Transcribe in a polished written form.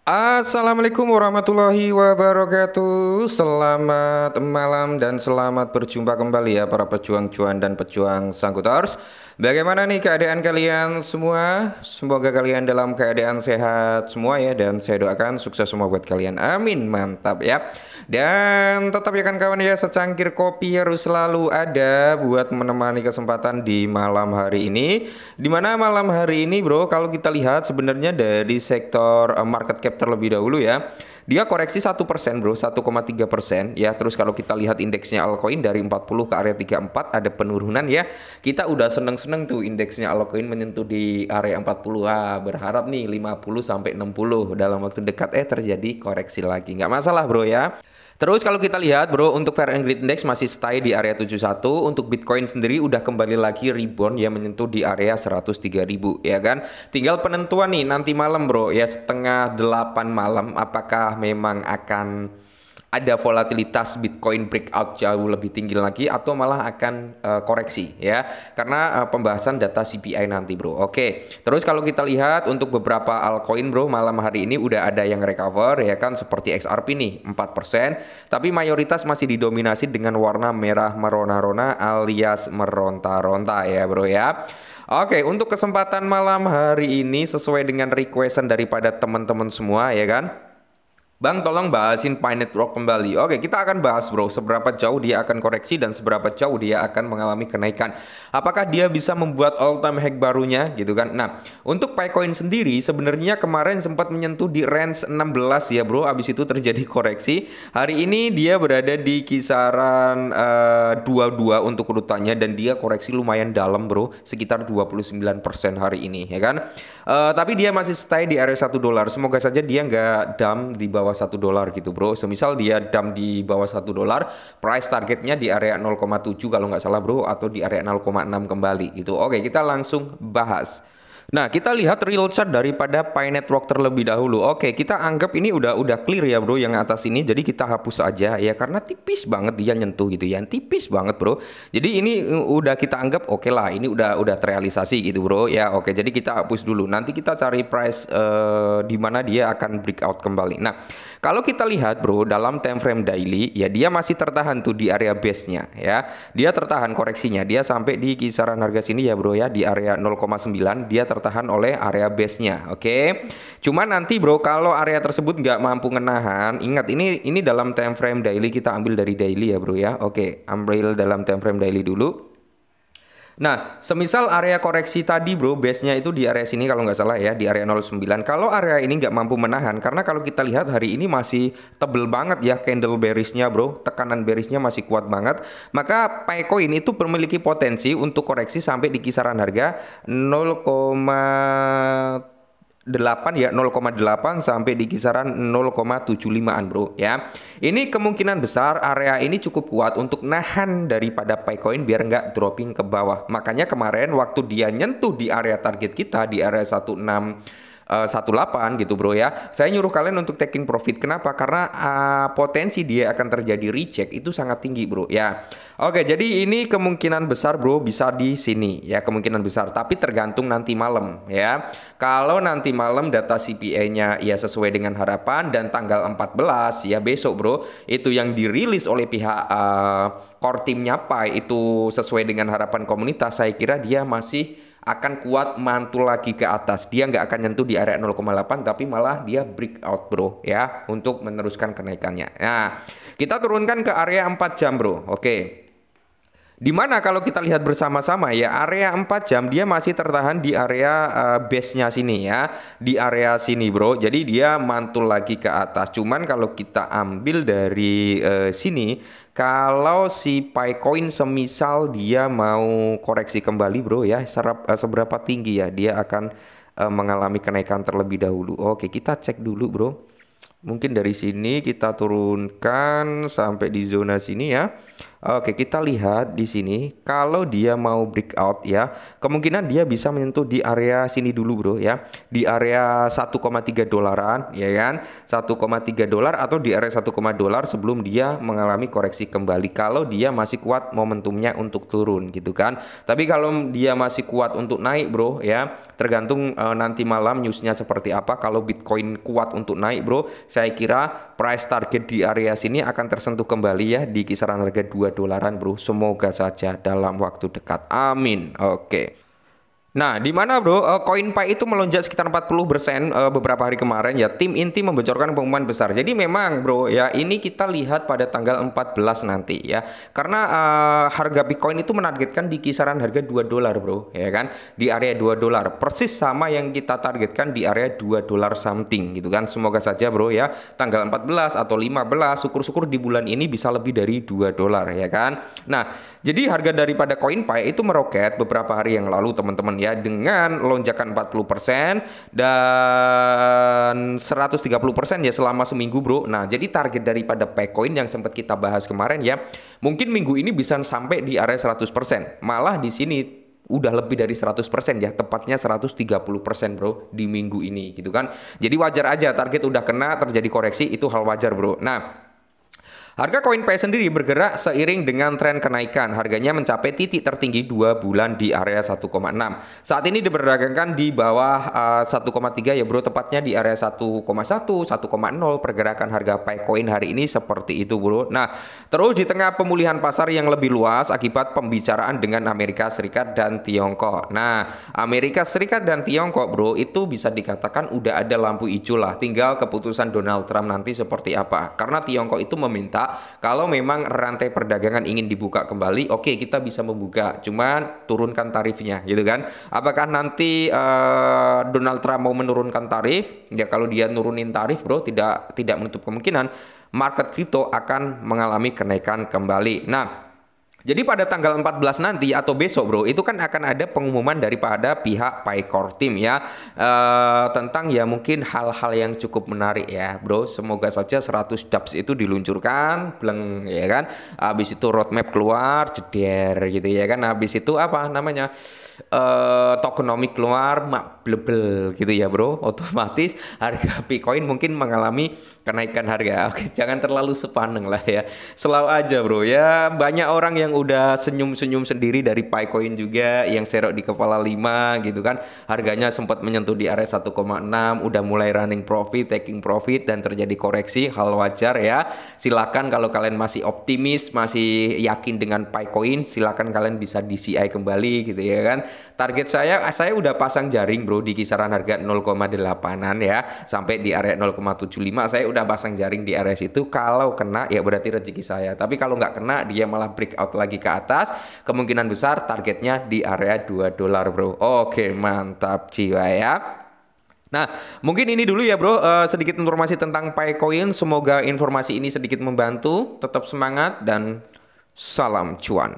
Assalamualaikum warahmatullahi wabarakatuh. Selamat malam dan selamat berjumpa kembali ya para pejuang cuan dan pejuang sangkutars. Bagaimana nih keadaan kalian semua? Semoga kalian dalam keadaan sehat semua ya, dan saya doakan sukses semua buat kalian. Amin, mantap ya. Dan tetap ya kan kawan ya, secangkir kopi harus selalu ada buat menemani kesempatan di malam hari ini. Dimana malam hari ini bro, kalau kita lihat sebenarnya dari sektor market cap terlebih dahulu ya, dia koreksi 1% bro, 1,3% ya. Terus kalau kita lihat indeksnya altcoin dari 40 ke area 34 ada penurunan ya. Kita udah seneng-seneng tuh indeksnya altcoin menyentuh di area 40. Berharap nih 50 sampai 60 dalam waktu dekat terjadi koreksi lagi. Nggak masalah bro ya. Terus kalau kita lihat bro, untuk Fear and Greed Index masih stay di area 71. Untuk Bitcoin sendiri udah kembali lagi rebound ya, menyentuh di area 103.000 ya kan. Tinggal penentuan nih nanti malam bro ya, setengah 8 malam, apakah memang akan ada volatilitas Bitcoin breakout jauh lebih tinggi lagi atau malah akan koreksi ya, karena pembahasan data CPI nanti bro. Oke, terus kalau kita lihat untuk beberapa altcoin bro, malam hari ini udah ada yang recover ya kan, seperti XRP nih 4%, tapi mayoritas masih didominasi dengan warna merah merona-rona alias meronta-ronta ya bro ya. Oke, untuk kesempatan malam hari ini sesuai dengan requestan daripada teman-teman semua ya kan, Bang, tolong bahasin Pi Network kembali. Oke, kita akan bahas bro, seberapa jauh dia akan koreksi dan seberapa jauh dia akan mengalami kenaikan. Apakah dia bisa membuat all time high barunya gitu kan. Nah, untuk Picoin sendiri sebenarnya kemarin sempat menyentuh di range 16 ya bro. Habis itu terjadi koreksi. Hari ini dia berada di kisaran 22 untuk urutannya, dan dia koreksi lumayan dalam bro, sekitar 29% hari ini ya kan. Tapi dia masih stay di area $1. Semoga saja dia nggak dump di bawah $1 gitu bro. Semisal dia dump di bawah $1, price targetnya di area 0,7 kalau nggak salah bro, atau di area 0,6 kembali gitu. Oke, kita langsung bahas. Nah, kita lihat real chart daripada Pi Network terlebih dahulu. Oke, kita anggap ini udah clear ya bro yang atas ini. Jadi kita hapus aja ya, karena tipis banget dia nyentuh gitu ya. Tipis banget bro. Jadi ini udah kita anggap oke lah, ini udah terrealisasi gitu bro ya. Oke, jadi kita hapus dulu. Nanti kita cari price di mana dia akan breakout kembali. Nah, kalau kita lihat bro dalam time frame daily ya, dia masih tertahan tuh di area base-nya ya. Dia tertahan koreksinya. Dia sampai di kisaran harga sini ya bro ya, di area 0,9 dia tertahan oleh area base-nya. Oke. Cuma nanti bro, kalau area tersebut nggak mampu menahan, ingat ini dalam time frame daily, kita ambil dari daily ya bro ya. Oke, ambil dalam time frame daily dulu. Nah, semisal area koreksi tadi bro, base-nya itu di area sini kalau nggak salah ya, di area 09. Kalau area ini nggak mampu menahan, karena kalau kita lihat hari ini masih tebel banget ya candle bearish-nya bro, tekanan bearish-nya masih kuat banget, maka Picoin itu memiliki potensi untuk koreksi sampai di kisaran harga 0,8 ya, 0,8 sampai di kisaran 0,75an bro ya. Ini kemungkinan besar area ini cukup kuat untuk nahan daripada Picoin biar nggak dropping ke bawah. Makanya kemarin waktu dia nyentuh di area target kita di area 1618 gitu bro ya, saya nyuruh kalian untuk taking profit. Kenapa? Karena potensi dia akan terjadi reject itu sangat tinggi bro ya. Oke, jadi ini kemungkinan besar bro bisa di sini ya, kemungkinan besar, tapi tergantung nanti malam ya. Kalau nanti malam data CPI-nya ya sesuai dengan harapan, dan tanggal 14 ya besok bro, itu yang dirilis oleh pihak core teamnya Pi itu sesuai dengan harapan komunitas, saya kira dia masih akan kuat mantul lagi ke atas. Dia nggak akan nyentuh di area 0,8, tapi malah dia breakout bro ya, untuk meneruskan kenaikannya. Nah, kita turunkan ke area 4 jam bro. Oke. Dimana kalau kita lihat bersama-sama ya, area 4 jam dia masih tertahan di area base-nya sini ya, di area sini bro. Jadi dia mantul lagi ke atas. Cuman kalau kita ambil dari sini, kalau si Picoin semisal dia mau koreksi kembali bro ya, seberapa tinggi ya dia akan mengalami kenaikan terlebih dahulu. Oke, kita cek dulu bro. Mungkin dari sini kita turunkan sampai di zona sini ya. Oke, kita lihat di sini kalau dia mau breakout ya, kemungkinan dia bisa menyentuh di area sini dulu bro ya. Di area 1,3 dolaran ya kan. 1,3 dolar atau di area 1, dolar sebelum dia mengalami koreksi kembali kalau dia masih kuat momentumnya untuk turun gitu kan. Tapi kalau dia masih kuat untuk naik bro ya, tergantung nanti malam newsnya seperti apa. Kalau Bitcoin kuat untuk naik bro, saya kira price target di area sini akan tersentuh kembali ya di kisaran harga 2 dolaran bro. Semoga saja dalam waktu dekat. Amin. Oke. Nah, di mana bro, CoinPay itu melonjak sekitar 40% beberapa hari kemarin ya. Tim inti membocorkan pengumuman besar. Jadi memang bro ya, ini kita lihat pada tanggal 14 nanti ya. Karena harga Bitcoin itu menargetkan di kisaran harga 2 dolar bro, ya kan? Di area 2 dolar. Persis sama yang kita targetkan di area 2 dolar something gitu kan. Semoga saja bro ya, tanggal 14 atau 15 syukur-syukur di bulan ini bisa lebih dari 2 dolar ya kan. Nah, jadi harga daripada CoinPay itu meroket beberapa hari yang lalu teman-teman ya, dengan lonjakan 40% dan 130% ya selama seminggu bro. Nah, jadi target daripada Paycoin yang sempat kita bahas kemarin ya, mungkin minggu ini bisa sampai di area 100%. Malah di sini udah lebih dari 100% ya, tepatnya 130% bro di minggu ini gitu kan. Jadi wajar aja target udah kena, terjadi koreksi, itu hal wajar bro. Nah, harga CoinPay sendiri bergerak seiring dengan tren kenaikan. Harganya mencapai titik tertinggi 2 bulan di area 1,6. Saat ini diperdagangkan di bawah 1,3 ya bro, tepatnya di area 1,1, 1,0. Pergerakan harga Paycoin hari ini seperti itu bro. Nah, terus di tengah pemulihan pasar yang lebih luas akibat pembicaraan dengan Amerika Serikat dan Tiongkok. Nah, Amerika Serikat dan Tiongkok bro, itu bisa dikatakan udah ada lampu hijau lah. Tinggal keputusan Donald Trump nanti seperti apa. Karena Tiongkok itu meminta kalau memang rantai perdagangan ingin dibuka kembali, oke, kita bisa membuka, cuman turunkan tarifnya gitu kan. Apakah nanti Donald Trump mau menurunkan tarif? Ya kalau dia nurunin tarif bro, tidak menutup kemungkinan market kripto akan mengalami kenaikan kembali. Nah, jadi pada tanggal 14 nanti atau besok bro, itu kan akan ada pengumuman daripada pihak Paycore Team ya, tentang ya mungkin hal-hal yang cukup menarik ya bro. Semoga saja 100 dApps itu diluncurkan, bleng ya kan. Habis itu roadmap keluar, jeder gitu ya kan. Habis itu apa namanya, tokenomic keluar, blebel gitu ya bro. Otomatis harga Bitcoin mungkin mengalami kenaikan harga. Oke, jangan terlalu sepaneng lah ya. Selalu aja bro ya, banyak orang yang udah senyum-senyum sendiri dari Paycoin juga, yang serok di kepala 5 gitu kan. Harganya sempat menyentuh di area 1,6, udah mulai running profit, taking profit, dan terjadi koreksi, hal wajar ya. Silakan kalau kalian masih optimis, masih yakin dengan Paycoin, silakan kalian bisa DCI kembali gitu ya kan. Target saya udah pasang jaring bro di kisaran harga 0,8an ya, sampai di area 0,75 saya udah pasang jaring di area situ. Kalau kena ya berarti rezeki saya, tapi kalau nggak kena, dia malah breakout lagi ke atas, kemungkinan besar targetnya di area 2 dolar bro. Oke, mantap jiwa ya. Nah, mungkin ini dulu ya bro, sedikit informasi tentang Paycoin. Semoga informasi ini sedikit membantu. Tetap semangat dan salam cuan.